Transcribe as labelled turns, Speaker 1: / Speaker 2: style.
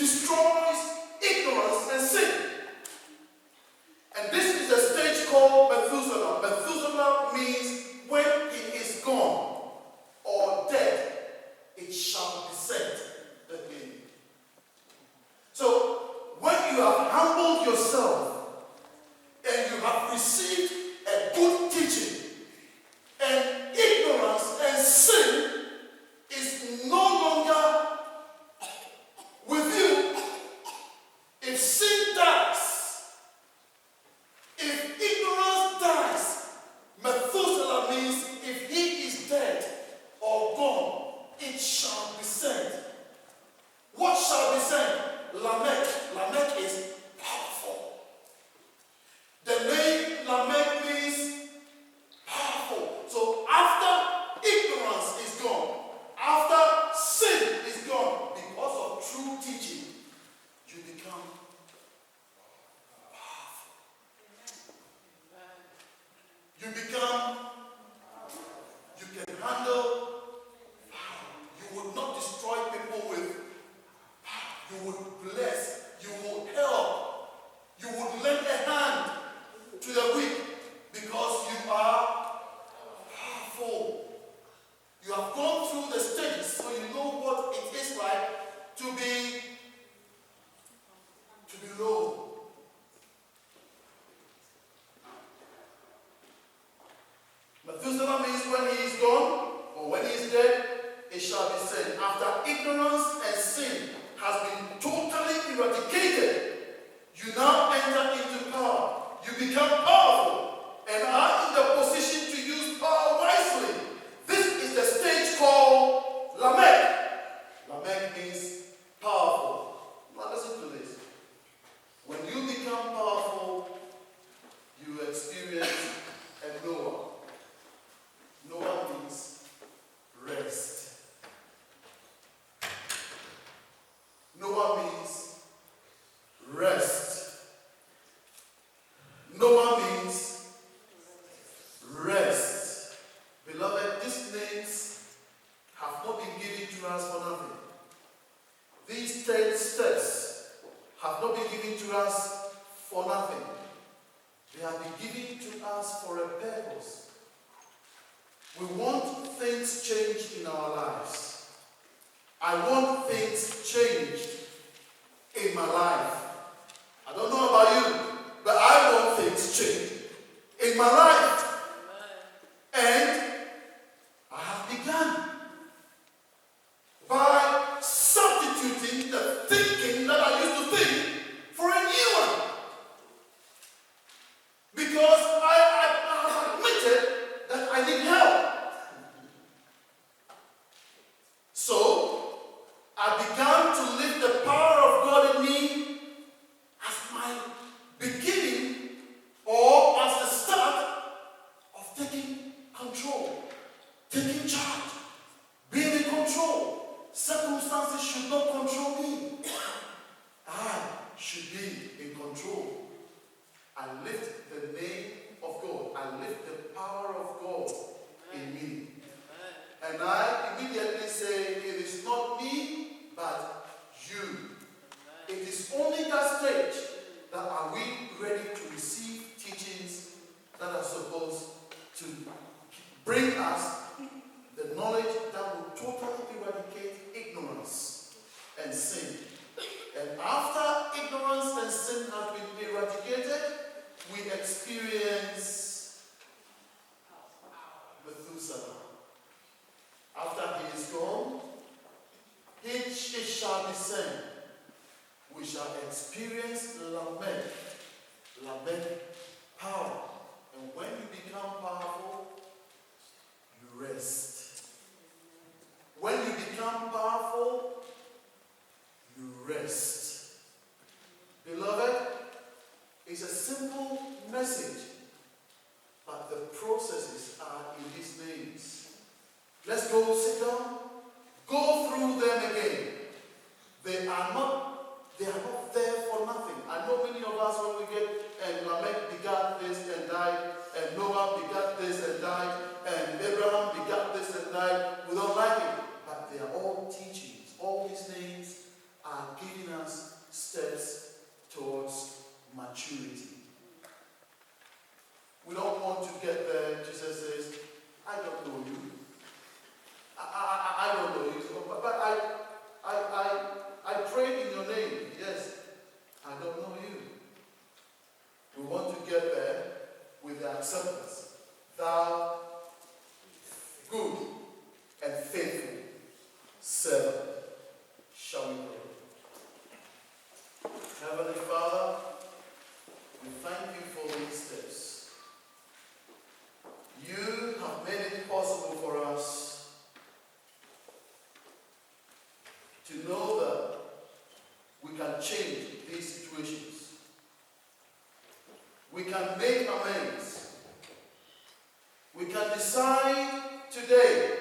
Speaker 1: destroys ignorance and sin. And this is a stage called Methuselah. Methuselah means when he is gone or dead, it shall be sent again. So, when you have humbled yourself and you have received a good teaching, and ignorance and sin is no longer with you, if sin dies, if ignorance dies, Methuselah means if he is dead or gone, it shall be sent. What shall be sent? Lamech. Lamech is powerful. The name Lamech means powerful. So after ignorance is gone, after sin is gone, because of true teaching, you become powerful. You can handle power. You will not destroy people with power. You would bless, you will help, you would lend a hand to the weak because you are powerful. You have gone through the stages, so you know what it is like to be low. Methuselah means when he is gone or when he is dead, it shall be said. After ignorance and sin has been totally eradicated, you now enter into power. You become powerful and are in the position to use power wisely. This is the stage called Lamech. Lamech means powerful. Now listen to this. When you become powerful, you experience a Noah. Noah means rest. Noah means rest. Noah means rest. Beloved, these names have not been given to us for nothing. These 10 steps have not been given to us for nothing. They have been given to us for a purpose. We want things changed in our lives. I want things changed in my life. I don't know about you, but I want things changed in my life. And I have begun by substituting the thinking that I used to think for a new one. Because I have admitted that I need help. So, I began to live the power of God in me as my beginning or as the start of taking control, taking charge, being in control. Circumstances should not control me. I should be in control. I lift the name of God. I lift the power of God in me. And I immediately say, it is not me, but you. It is only that stage that are we ready to receive teachings that are supposed to bring us the knowledge that will totally eradicate ignorance and sin. And after ignorance and sin have been eradicated, we experience Methuselah. After he is gone, it shall be said, we shall experience Lamech. Lamech power. And when you become powerful, you rest. When you become powerful, you rest. Beloved, it's a simple message, but the processes are in these names. Let's go sit down, go through them again. They are not there for nothing. I know many of us when we get, and Lamech begat this and died, and Noah begat this and died, and Abraham begat this and died, we don't like it. But they are all teachings. All these names are giving us steps towards maturity. We don't want to get there. Jesus says, I don't know you. I don't know you. But I prayed in your name. Yes, I don't know you. We want to get there with the acceptance. Thou good and faithful servant. Shall we pray? Heavenly Father, we thank you for these steps. You have made it possible for us to know that we can change these situations. We can make amends. We can decide today